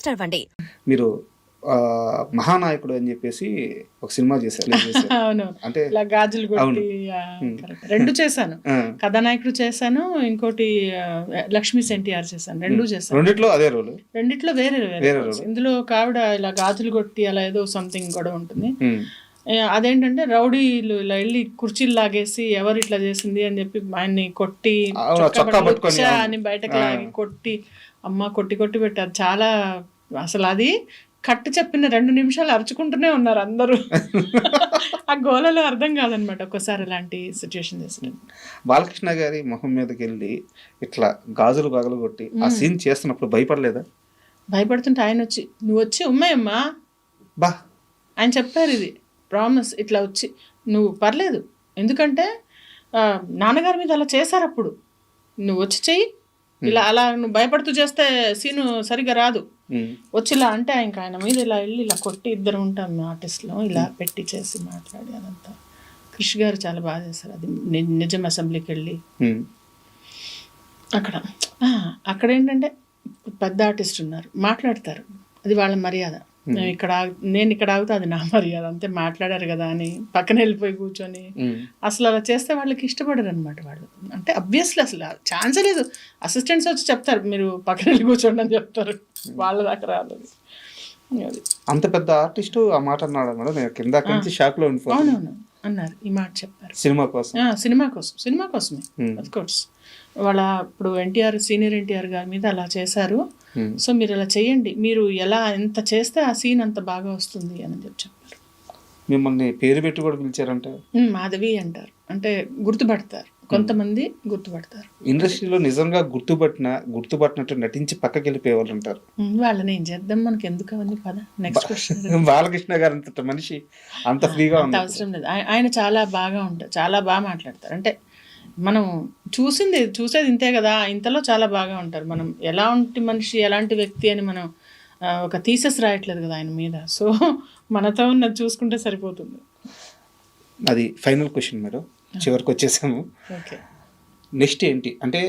చదవండి. మీరు మహానాయకుడు అని చెప్పేసి ఒక సినిమా చేశారు. అవును. అంటే ఇలా గాజులు కొట్టి కరెక్ట్. 2 చేశాను. కథానాయకుడు చేశాను, ఇంకోటి లక్ష్మీ ఎన్టీఆర్ చేశాను. 2 చేశాను. రెండిట్లో అదే రోల్. రెండిట్లో వేరే వేరే roles. ఇందులో ఒక ఆవిడ ఇలా గాజులు కొట్టి అలా ఏదో సంథింగ్ కూడా ఉంటుంది. అదేంటంటే రౌడీలు ఇలా వెళ్ళి కుర్చీలు లాగేసి ఎవరు ఇట్లా చేసింది అని చెప్పి ఆయన్ని కొట్టి చొక్కా పట్టుకొని "చ్చా" అని బయటకు లాగి కొట్టి అమ్మ కొట్టి పెట్టారు. చాలా అసలు అది కట్టు చెప్పిన 2 నిమిషాలు అరుచుకుంటూనే ఉన్నారు అందరూ. ఆ గోలలో అర్థం కాదనమాట ఒక్కోసారి ఇలాంటి సిచ్యువేషన్ చేసినట్టు. బాలకృష్ణ గారి మొహం మీదకి వెళ్ళి ఇట్లా గాజులు పగలు కొట్టి ఆ సీన్ చేస్తున్నప్పుడు భయపడలేదా? భయపడుతుంటే ఆయన వచ్చి "నువ్వు వచ్చి ఉమ్మాయమ్మా" బా ఆయన చెప్పారు, ఇది ప్రామిస్, ఇట్లా వచ్చి నువ్వు పర్లేదు, ఎందుకంటే నాన్నగారి మీద అలా చేశారు, అప్పుడు నువ్వు వచ్చి చెయ్యి, ఇలా అలా నువ్వు భయపడుతూ చేస్తే సీను సరిగా రాదు, వచ్చి ఇలా అంటే ఇంకా ఆయన మీద ఇలా వెళ్ళి ఇలా కొట్టి, ఇద్దరు ఉంటాం ఆర్టిస్ట్లో, ఇలా పెట్టి చేసి మాట్లాడి అదంతా. కృషి గారు చాలా బాగా చేశారు అది. నిజం అసెంబ్లీకి వెళ్ళి అక్కడ ఏంటంటే పెద్ద ఆర్టిస్ట్ ఉన్నారు, మాట్లాడతారు, అది వాళ్ళ మర్యాద. నేను ఇక్కడ ఆగుతా, అది నా మర్యాద, అంతే, మాట్లాడారు కదా అని పక్కన వెళ్ళిపోయి కూర్చొని అసలు అలా చేస్తే వాళ్ళకి ఇష్టపడరు అనమాట. వాళ్ళు అంటే అబ్వియస్లీ అసలు ఛాన్సే లేదు. అసిస్టెంట్స్ వచ్చి చెప్తారు మీరు పక్కన వెళ్ళి కూర్చోండి అని చెప్తారు, వాళ్ళ దాకా రాదు. అది అంత పెద్ద ఆర్టిస్ట్ ఆ మాట అన్నాడు మేడం, నేను కింద నుంచి షాక్ లో ఉండిపోయాను. అవునవును అన్నారు, ఈ మాట చెప్పారు. సినిమా కోసమే అఫ్ కోర్స్. వాళ్ళ ఇప్పుడు సీనియర్ ఎన్టీఆర్ గారి మీద అలా చేశారు, సో మీరు అలా చేయండి, మీరు ఎలా ఎంత చేస్తే ఆ సీన్ అంత బాగా వస్తుంది అని చెప్పారు. మిమ్మల్ని పేరు పెట్టి కూడా పిలిచారంట. మాధవి అంటారు, అంటే గుర్తుపడతారు, కొంతమంది గుర్తుపడతారు. ఇండస్ట్రీలో నిజంగా గుర్తుపట్టినట్టు నటించి పక్కకి వెళ్ళిపోయేవాళ్ళు ఉంటారు. వాళ్ళని ఏం చేద్దాం, మనకి ఎందుకు అవన్నీ పద. Next question. బాలకృష్ణ గారు అంత మనిషి అంత ఫ్రీగా అంత అవసరం లేదు. ఆయన చాలా బాగా ఉంటారు, చాలా బాగా మాట్లాడతారు. అంటే మనం చూసేది ఇంతే కదా, ఇంతలో చాలా బాగా ఉంటారు. మనం ఎలాంటి మనిషి, ఎలాంటి వ్యక్తి అని మనం ఒక థీసెస్ రాయట్లేదు కదా ఆయన మీద, సో మనతో ఉన్నది చూసుకుంటే సరిపోతుంది. అది ఫైనల్ క్వశ్చన్ మేడం, చివరికి వచ్చేసాము. ఓకే, నెక్స్ట్ ఏంటి అంటే,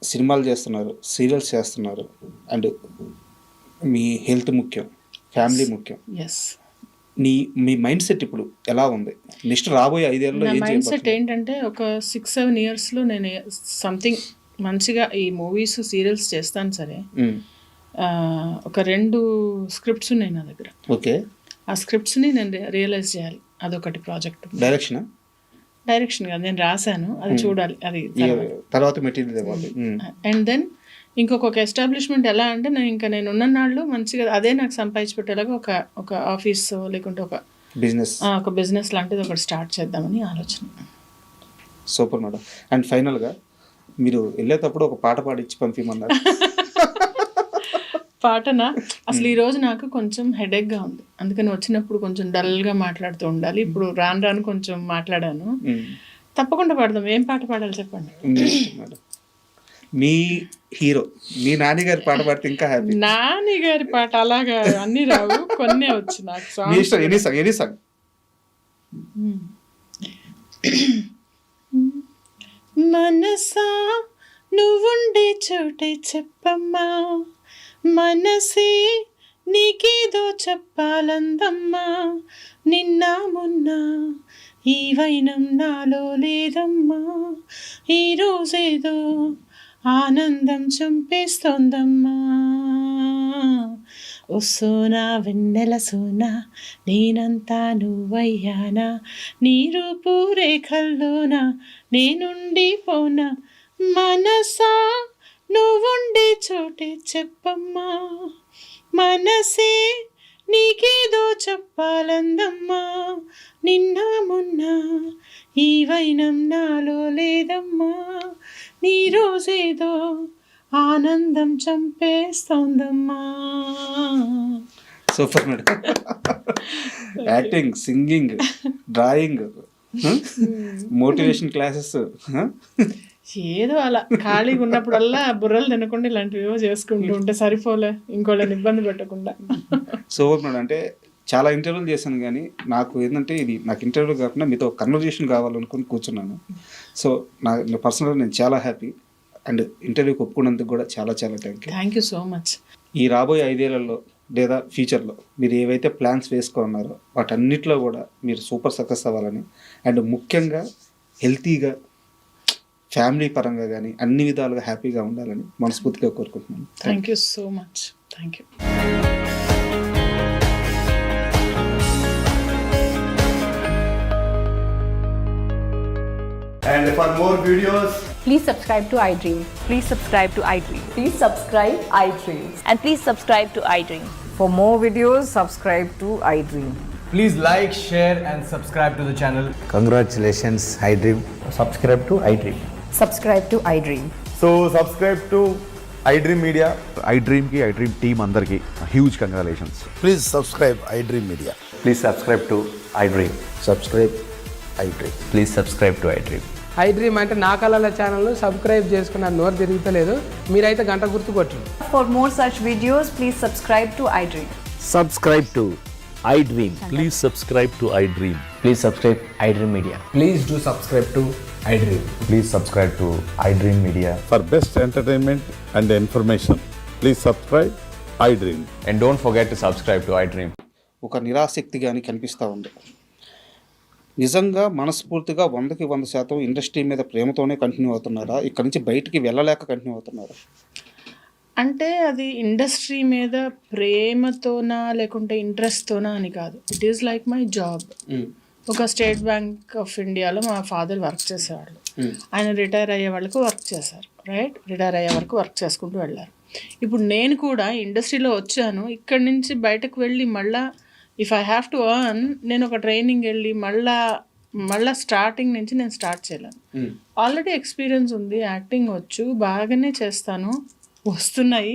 సినిమాలు చేస్తున్నారు, సీరియల్స్ చేస్తున్నారు, అండ్ మీ హెల్త్ ముఖ్యం, ఫ్యామిలీ ముఖ్యం. ఎస్. మీ మైండ్ సెట్ ఇప్పుడు ఎలా ఉంది? నెక్స్ట్ రాబోయే 5 ఏళ్ళలో నా మైండ్ సెట్ ఏంటంటే, ఒక 6-7 ఇయర్స్లో నేను సంథింగ్ మంచిగా ఈ మూవీస్ సీరియల్స్ చేస్తాను సరే. ఒక 2 స్క్రిప్ట్స్ ఉన్నాయి నా దగ్గర. ఓకే. ఆ స్క్రిప్ట్స్ని నేను రియలైజ్ చేయాలి, అదొకటి ప్రాజెక్ట్. డైరెక్షన్ కాదు, నేను రాశాను, అది చూడాలి, అది తర్వాత మెటీరియల్ ఇవ్వాలి. అండ్ దెన్ ఇంకొక ఎస్టాబ్లిష్మెంట్ ఎలా అంటే, నేను ఉన్న నాళ్ళు మంచిగా అదే నాకు సంపాదించి పెట్టేలాగా ఒక ఆఫీస్ లేకుంటే ఒక బిజినెస్ లాంటిది ఒకటి స్టార్ట్ చేద్దామని ఆలోచన. Super madam. అండ్ ఫైనల్గా మీరు వెళ్ళేటప్పుడు ఒక పాట పాడిచ్చి పంపిమన్నారు. పాటనా? అసలు ఈరోజు నాకు కొంచెం హెడేక్గా ఉంది, అందుకని వచ్చినప్పుడు కొంచెం డల్గా మాట్లాడుతూ ఉండాలి. ఇప్పుడు రాను కొంచెం మాట్లాడాను. తప్పకుండా పాడదాం. ఏం పాట పాడాలి చెప్పండి. మీ హీరో, మీ నాని గారి పాట పాడితే ఇంకా హ్యాపీ. నాని గారి పాట అలాగా అన్ని రావు, కొన్నే వచ్చు నాకు. Any song. మనసా నువ్వుండే చోటే చెప్పమ్మా, మనసే నీకేదో చెప్పాలందమ్మా, నిన్న మొన్న ఈ వైనం నాలో లేదమ్మా, ఈరోజేదో ఆనందం చంపేస్తోందమ్మా, ఓ సోనా వెన్నెల సోనా నేనంతా నువ్వయ్యానా, నీ రూపు రేఖల్లోనా నేనుండి పోనా, మనసా నువ్వుండే చోటే చెప్పమ్మా, మనసే నీకేదో చెప్పాలందమ్మా, నిన్న మొన్న ఈ వైనం నాలో లేదమ్మా, నీ రోజేదో ఆనందం చంపేస్తోందమ్మా. Super madam. Acting, singing, drawing, motivation classes, ఏదో అలా ఖాళీగా ఉన్నప్పుడల్లా బుర్రలు తినకుండా ఇలాంటివి చేసుకుంటూ ఉంటే సరిపోలే, ఇంకోళ్ళని ఇబ్బంది పెట్టకుండా. Super madam. అంటే చాలా ఇంటర్వ్యూలు చేశాను, కానీ నాకు ఏంటంటే ఇది నాకు ఇంటర్వ్యూ కాకుండా మీతో కన్వర్జేషన్ కావాలనుకుని కూర్చున్నాను. సో నా పర్సనల్గా నేను చాలా హ్యాపీ, అండ్ ఇంటర్వ్యూకి ఒప్పుకున్నందుకు కూడా చాలా థ్యాంక్ యూ సో మచ్. ఈ రాబోయే 5 ఏళ్లలో లేదా ఫ్యూచర్లో మీరు ఏవైతే ప్లాన్స్ వేసుకున్నారో వాటన్నిటిలో కూడా మీరు సూపర్ సక్సెస్ అవ్వాలని, అండ్ ముఖ్యంగా హెల్తీగా ఫ్యామిలీ పరంగా కానీ అన్ని విధాలుగా హ్యాపీగా ఉండాలని మనస్ఫూర్తిగా కోరుకుంటున్నాను. Thank you so much. Thank you. And for more videos, Please subscribe to iDream. Please subscribe to iDream. Please subscribe iDream. And please subscribe to iDream. For more videos, subscribe to iDream. please like, share, and subscribe to the channel. Congratulations, iDream. Subscribe to iDream. Subscribe to iDream. So, subscribe to iDream Media. iDream team andarki huge congratulations. Please subscribe iDream Media. Please subscribe to iDream. Subscribe iDream. Please subscribe to iDream. iDream అంటే నా కళల ఛానల్ను subscribe చేసుకున్న నోరు తిరుగుతలేదు, మీరైతే గంట గుర్తు కొట్టండి. For more such videos, please subscribe to iDream. Subscribe to iDream. Please subscribe to iDream. Please subscribe iDream Media. Please do subscribe to iDream. Please subscribe to iDream Media. For best entertainment and information, please subscribe iDream. And don't forget to subscribe to iDream. ఒక నిరాసక్తి కానీ కనిపిస్తూ ఉంది. నిజంగా మనస్ఫూర్తిగా 100% industry మీద ప్రేమతోనే continue అవుతున్నారా, ఇక్కడ నుంచి బయటికి వెళ్ళలేక కంటిన్యూ అవుతున్నారా? అంటే అది ఇండస్ట్రీ మీద ప్రేమతోనా లేకుంటే ఇంట్రెస్ట్తోనా అని కాదు. It is like my job. ఒక స్టేట్ బ్యాంక్ ఆఫ్ ఇండియాలో మా ఫాదర్ వర్క్ చేసేవాళ్ళు. ఆయన రిటైర్ అయ్యే వాళ్ళకు వర్క్ చేశారు, రైట్? రిటైర్ అయ్యే వరకు వర్క్ చేసుకుంటూ వెళ్ళారు. ఇప్పుడు నేను కూడా ఇండస్ట్రీలో వచ్చాను, ఇక్కడి నుంచి బయటకు వెళ్ళి మళ్ళీ if I have to earn, నేను ఒక ట్రైనింగ్ వెళ్ళి మళ్ళీ స్టార్టింగ్ నుంచి నేను స్టార్ట్ చేయలేను. ఆల్రెడీ ఎక్స్పీరియన్స్ ఉంది, యాక్టింగ్ వచ్చు, బాగానే చేస్తాను, వస్తున్నాయి,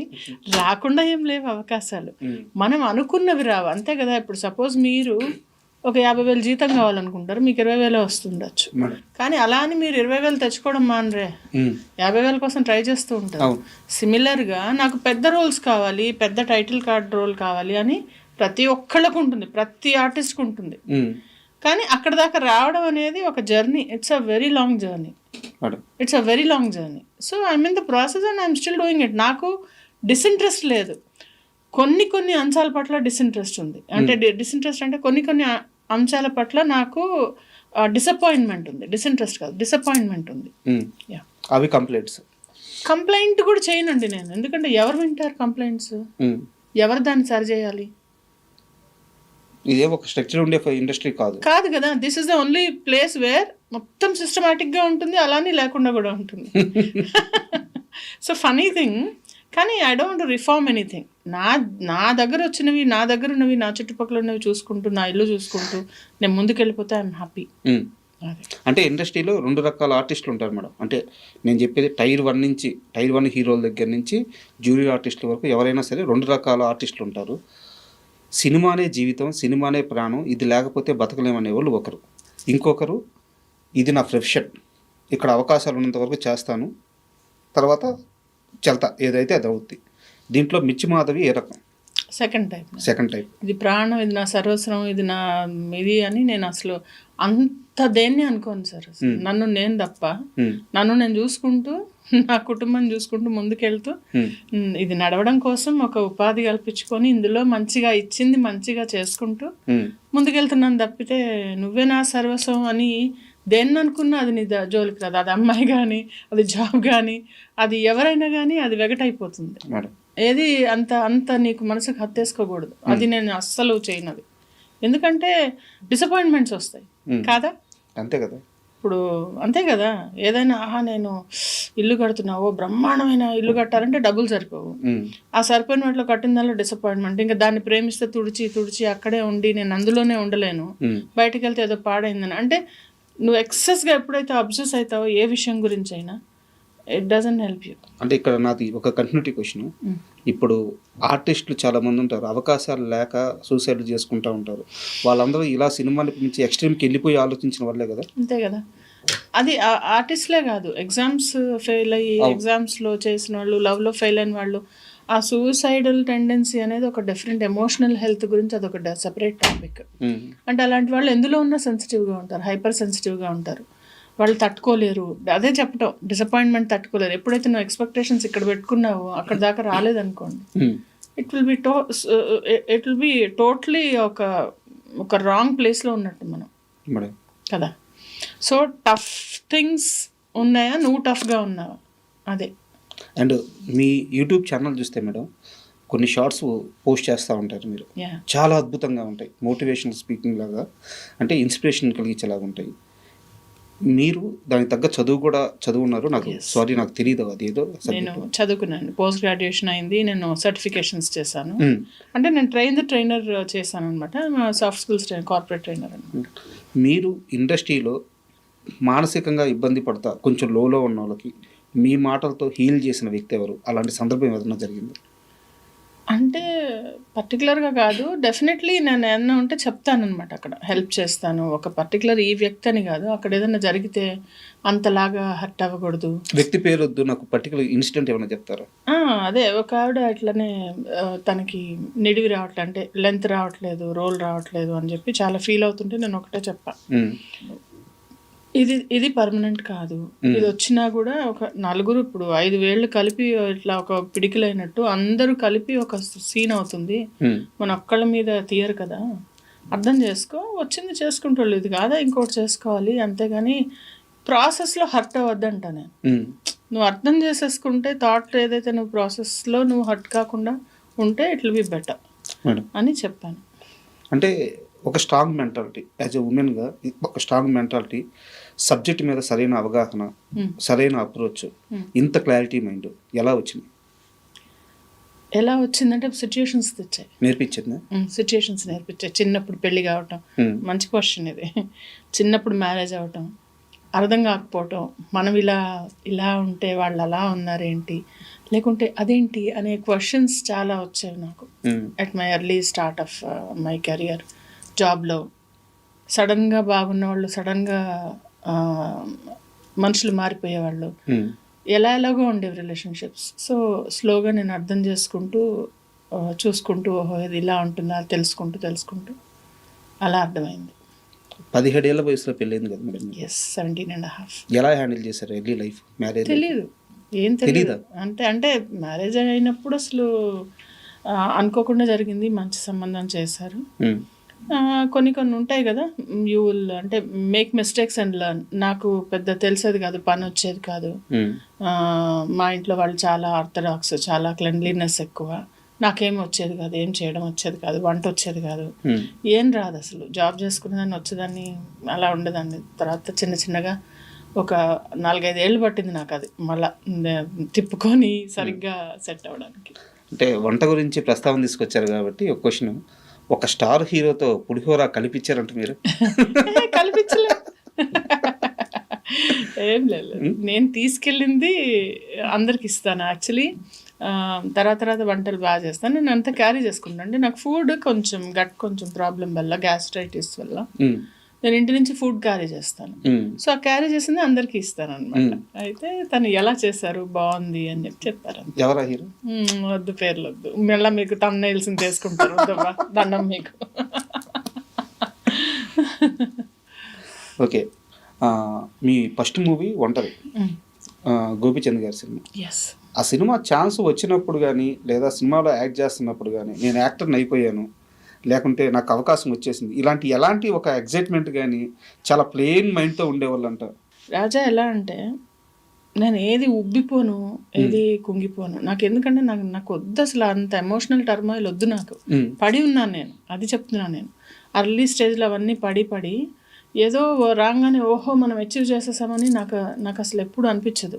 రాకుండా ఏం లేవు అవకాశాలు. మనం అనుకున్నవి రావు, అంతే కదా. ఇప్పుడు సపోజ్ మీరు ఒక 50,000 జీతం కావాలనుకుంటారు, మీకు 20,000 వస్తుండొచ్చు. కానీ అలా అని మీరు 20,000 తెచ్చుకోవడం మానరే, 50,000 కోసం ట్రై చేస్తూ ఉంటారు. సిమిలర్గా నాకు పెద్ద రోల్స్ కావాలి, పెద్ద టైటిల్ కార్డ్ రోల్ కావాలి అని ప్రతి ఒక్కళ్ళకు ఉంటుంది, ప్రతి ఆర్టిస్ట్కి ఉంటుంది. కానీ అక్కడ దాకా రావడం అనేది ఒక journey. It's a very long journey. So I'm in the process and I'm still doing it. నాకు డిసింట్రెస్ట్ లేదు. కొన్ని అంశాల పట్ల డిసింట్రెస్ట్ ఉంది. అంటే డిసింట్రెస్ట్ అంటే కొన్ని అంశాల పట్ల నాకు డిసప్పాయింట్మెంట్ ఉంది. డిసింట్రెస్ట్ కాదు, డిసప్పాయింట్మెంట్ ఉంది. అవి కంప్లైంట్ కూడా చేయనండి నేను, ఎందుకంటే ఎవరు వింటారు కంప్లైంట్స్? ఎవరు దాన్ని సరి చేయాలి? ఇదే ఒక స్ట్రక్చర్ ఉండే ఇండస్ట్రీ కాదు కదా. This is the only place where మొత్తం సిస్టమాటిక్గా ఉంటుంది, అలానే లేకుండా కూడా ఉంటుంది. సో ఫనీ థింగ్, కానీ ఐ డోంట్ రిఫార్మ్ ఎనీథింగ్. నా దగ్గర వచ్చినవి, నా దగ్గర ఉన్నవి, నా చుట్టుపక్కల ఉన్నవి చూసుకుంటూ, నా ఇల్లు చూసుకుంటూ నేను ముందుకెళ్ళిపోతే ఐఎమ్ హ్యాపీ. అంటే ఇండస్ట్రీలో 2 రకాల ఆర్టిస్టులు ఉంటారు మేడం. అంటే నేను చెప్పేది టైర్ 1 హీరోల దగ్గర నుంచి జూనియర్ ఆర్టిస్టుల వరకు ఎవరైనా సరే 2 రకాల ఆర్టిస్టులు ఉంటారు. సినిమానే జీవితం, సినిమానే ప్రాణం, ఇది లేకపోతే బతకలేమనే వాళ్ళు ఒకరు. ఇంకొకరు ఇది నా ప్రొఫెషన్, ఇక్కడ అవకాశాలు ఉన్నంత వరకు చేస్తాను, తర్వాత చల్తా, ఏదైతే అది అవుద్ది. దీంట్లో మిర్చి మాధవి ఏ రకం? Second type. ఇది ప్రాణం, ఇది నా సర్వస్వం, ఇది నా ఇది అని నేను అసలు అంత దేన్ని అనుకోను సార్. నన్ను నేను తప్ప, నన్ను నేను చూసుకుంటూ, నా కుటుంబం చూసుకుంటూ ముందుకెళ్తూ, ఇది నడవడం కోసం ఒక ఉపాధి కల్పించుకొని ఇందులో మంచిగా ఇచ్చింది మంచిగా చేసుకుంటూ ముందుకెళ్తున్నాను తప్పితే నువ్వే నా సర్వస్వం అని దేన్ని అనుకున్నా అది నీ జోలికి రాదు. అది అమ్మాయి కానీ, అది జాబ్ కానీ, అది ఎవరైనా కానీ అది వెగటైపోతుంది. ఏది అంత నీకు మనసుకు హత్తేసుకోకూడదు. అది నేను అస్సలు చేయనది. ఎందుకంటే డిసప్పాయింట్మెంట్స్ వస్తాయి కాదా? అంతే కదా. ఇప్పుడు అంతే కదా. ఏదైనా నేను ఇల్లు కడుతున్నావో, బ్రహ్మాండమైన ఇల్లు కట్టాలంటే డబ్బులు సరిపోవు. ఆ సరిపోయిన వాటిలో కట్టిన దానిలో డిసప్పాయింట్మెంట్. ఇంకా దాన్ని ప్రేమిస్తే తుడిచి అక్కడే ఉండి నేను అందులోనే ఉండలేను, బయటకు వెళ్తే ఏదో పాడైందని. అంటే నువ్వు ఎక్సెస్గా ఎప్పుడైతే అబ్జెస్ అవుతావో ఏ విషయం గురించి అయినా, ఇట్ డజంట్ హెల్ప్ యూ. అంటే ఇక్కడ నాది ఒక కంటిన్యూటీ క్వశ్చన్. ఇప్పుడు ఆర్టిస్టులు చాలా మంది ఉంటారు, అవకాశాలు లేక సూసైడ్ చేసుకుంటూ ఉంటారు. వాళ్ళందరూ ఇలా సినిమాని నుంచి ఎక్స్ట్రీమ్కి వెళ్ళిపోయి ఆలోచించిన వాళ్ళే కదా. అంతే కదా. అది ఆర్టిస్ట్లే కాదు, ఎగ్జామ్స్ ఫెయిల్ అయ్యి ఎగ్జామ్స్లో చేసిన వాళ్ళు, లవ్లో ఫెయిల్ అయిన వాళ్ళు, ఆ సూసైడల్ టెండెన్సీ అనేది ఒక డిఫరెంట్ ఎమోషనల్ హెల్త్ గురించి అదొక సెపరేట్ టాపిక్. అంటే అలాంటి వాళ్ళు ఎందులో ఉన్నా సెన్సిటివ్గా ఉంటారు, హైపర్ సెన్సిటివ్గా ఉంటారు. వాళ్ళు తట్టుకోలేరు. అదే చెప్పటం, డిసప్పాయింట్మెంట్ తట్టుకోలేరు. ఎప్పుడైతే నువ్వు ఎక్స్పెక్టేషన్స్ ఇక్కడ పెట్టుకున్నావో అక్కడ దాకా రాలేదనుకోండి, ఇట్ విల్ బి టోటలీ ఒక రాంగ్ ప్లేస్లో ఉన్నట్టు మనం మేడం. కదా. సో టఫ్ థింగ్స్ ఉన్నాయా, నువ్వు టఫ్గా ఉన్నావా, అదే. అండ్ మీ యూట్యూబ్ ఛానల్ చూస్తే మేడం కొన్ని షార్ట్స్ పోస్ట్ చేస్తూ ఉంటారు మీరు, యా చాలా అద్భుతంగా ఉంటాయి, మోటివేషనల్ స్పీకింగ్ లాగా, అంటే ఇన్స్పిరేషన్ కలిగించేలాగా ఉంటాయి. మీరు దానికి తగ్గ చదువున్నారు. నాకు తెలియదు అది ఏదో నేను చదువుకున్నాను, పోస్ట్ గ్రాడ్యుయేషన్ అయింది, నేను సర్టిఫికేషన్స్ చేశాను. అంటే నేను ట్రైనర్ చేశాను అనమాట, సాఫ్ట్ స్కిల్స్ కార్పొరేట్ ట్రైనర్ అనమాట. మీరు ఇండస్ట్రీలో మానసికంగా ఇబ్బంది పడతా కొంచెం లోలో ఉన్న వాళ్ళకి మీ మాటలతో హీల్ చేసిన వ్యక్తి ఎవరు? అలాంటి సందర్భం ఏదైనా జరిగింది? అంటే పర్టికులర్గా కాదు, డెఫినెట్లీ నేను ఏమన్నా ఉంటే చెప్తానమాట, అక్కడ హెల్ప్ చేస్తాను. ఒక పర్టికులర్ ఈ వ్యక్తి అని కాదు, అక్కడ ఏదైనా జరిగితే అంతలాగా హర్ట్ అవ్వకూడదు. వ్యక్తి పేరు వద్దు, నాకు పర్టికులర్ ఇన్సిడెంట్ ఏమైనా చెప్తారా? అదే ఒక ఆవిడ ఇట్లనే తనకి నిడివి రావట్లేదు, అంటే లెంత్ రావట్లేదు, రోల్ రావట్లేదు అని చెప్పి చాలా ఫీల్ అవుతుంటే నేను ఒకటే చెప్పా, ఇది పర్మనెంట్ కాదు, ఇది వచ్చినా కూడా ఒక నలుగురు, ఇప్పుడు 5 వేళ్ళు కలిపి ఇట్లా ఒక పిడికిలైనట్టు అందరూ కలిపి ఒక సీన్ అవుతుంది, మన ఒక్కళ్ళ మీద తీయరు కదా, అర్థం చేసుకో, వచ్చింది చేసుకుంటాడు, ఇది కాదా ఇంకోటి చేసుకోవాలి, అంతేగాని ప్రాసెస్లో హర్ట్ అవ్వద్దంట నేను. నువ్వు అర్థం చేసేసుకుంటే థాట్ ఏదైతే నువ్వు ప్రాసెస్లో నువ్వు హర్ట్ కాకుండా ఉంటే ఇట్ విల్ బి బెటర్ అని చెప్పాను. అంటే ఒక స్ట్రాంగ్ మెంటాలిటీ, యాజ్ ఎ ఉమెన్గా ఒక స్ట్రాంగ్ మెంటాలిటీ, సబ్జెక్ట్ మీద సరైన అవగాహన, సరైన అప్రోచ్, ఇంత క్లారిటీ మైండ్ ఎలా వచ్చిందంటే సిచ్యుయేషన్స్ తెచ్చాయి, నేర్పించింది. సిచ్యుయేషన్స్ నేర్పించాయి. చిన్నప్పుడు పెళ్లి కావటం, మంచి క్వశ్చన్ ఇది. చిన్నప్పుడు మ్యారేజ్ అవటం, అర్థం కాకపోవటం, మనం ఇలా ఉంటే వాళ్ళు అలా ఉన్నారేంటి, లేకుంటే అదేంటి అనే క్వశ్చన్స్ చాలా వచ్చాయి నాకు at my early start of my career. జాబ్లో సడన్గా బాగున్న వాళ్ళు సడన్గా మనుషులు మారిపోయేవాళ్ళు, ఎలాగో ఉండేవి రిలేషన్షిప్స్. సో స్లోగా నేను అర్థం చేసుకుంటూ చూసుకుంటూ, ఓహో ఇది ఇలా ఉంటుందా తెలుసుకుంటూ అలా అర్థమైంది. 17 ఏళ్ళ వయసులో పెళ్ళైంది కదా మేడం? ఎస్, 17.5. ఎలా హ్యాండిల్ చేశారు ఎర్లీ లైఫ్, మ్యారేజ్? ఏం తెలియదు, అంటే మ్యారేజ్ అయినప్పుడు అసలు అనుకోకుండా జరిగింది, మంచి సంబంధం చేశారు. కొన్ని ఉంటాయి కదా, యూ విల్ అంటే మేక్ మిస్టేక్స్ అండ్ లర్న్. నాకు పెద్ద తెలిసేది కాదు, పని వచ్చేది కాదు. మా ఇంట్లో వాళ్ళు చాలా ఆర్థడాక్స్, చాలా క్లెన్లీనెస్ ఎక్కువ. నాకేం వచ్చేది కాదు, ఏం చేయడం వచ్చేది కాదు, వంట వచ్చేది కాదు, ఏం రాదు అసలు. జాబ్ చేసుకునేదాన్ని, వచ్చేదాన్ని, అలా ఉండేదాన్ని. తర్వాత చిన్నగా ఒక 4-5 ఏళ్ళు పట్టింది నాకు అది మళ్ళా తిప్పుకొని సరిగ్గా సెట్ అవ్వడానికి. అంటే వంట గురించి ప్రస్తావన తీసుకొచ్చారు కాబట్టి ఒక క్వశ్చన్, ఒక స్టార్ హీరోతో పులిహోర కలిపించారంట మీరు? కలిపించలే, ఏం లేదు. నేను తీసుకెళ్ళింది అందరికి ఇస్తాను యాక్చువల్లీ. తర్వాత వంటలు బాగా చేస్తాను, నేను అంతా క్యారీ చేసుకుంటాను. అంటే నాకు ఫుడ్ కొంచెం ప్రాబ్లం వల్ల, గ్యాస్ట్రైటిస్ వల్ల నేను ఇంటి నుంచి ఫుడ్ క్యారీ చేస్తాను. సో ఆ క్యారీ చేసింది అందరికి ఇస్తాను అనమాట. అయితే తను ఎలా చేశారు, బాగుంది అని చెప్పారు. ఎవరా హీరో? వద్దు, పేర్లు వద్దు, మళ్ళీ మీకు తమ్నైల్స్ తీసుకుంటారు, దండం మీకు. ఓకే, మీ ఫస్ట్ మూవీ ఒంటరి, గోపీచంద్ గారి సినిమా. ఆ సినిమా ఛాన్స్ వచ్చినప్పుడు కానీ, లేదా సినిమాలో యాక్ట్ చేస్తున్నప్పుడు కానీ, నేను యాక్టర్ని అయిపోయాను, లేకుంటే నాకు అవకాశం వచ్చేసింది, ఎలాంటి ఒక ఎగ్జైట్మెంట్ కానీ, చాలా ప్లెయిన్ మైండ్తో ఉండేవాళ్ళు అంట. రాజా ఎలా అంటే, నేను ఏది ఉబ్బిపోను, ఏది కుంగిపోను. నాకు ఎందుకంటే నాకు వద్దు అసలు, అంత ఎమోషనల్ టర్మాయిల్ వద్దు నాకు. పడి ఉన్నాను నేను, అది చెప్తున్నాను నేను. అర్లీ స్టేజ్లో అవన్నీ పడి ఏదో రాగానే ఓహో మనం అచీవ్ చేసేసామని నాకు అసలు ఎప్పుడు అనిపించదు.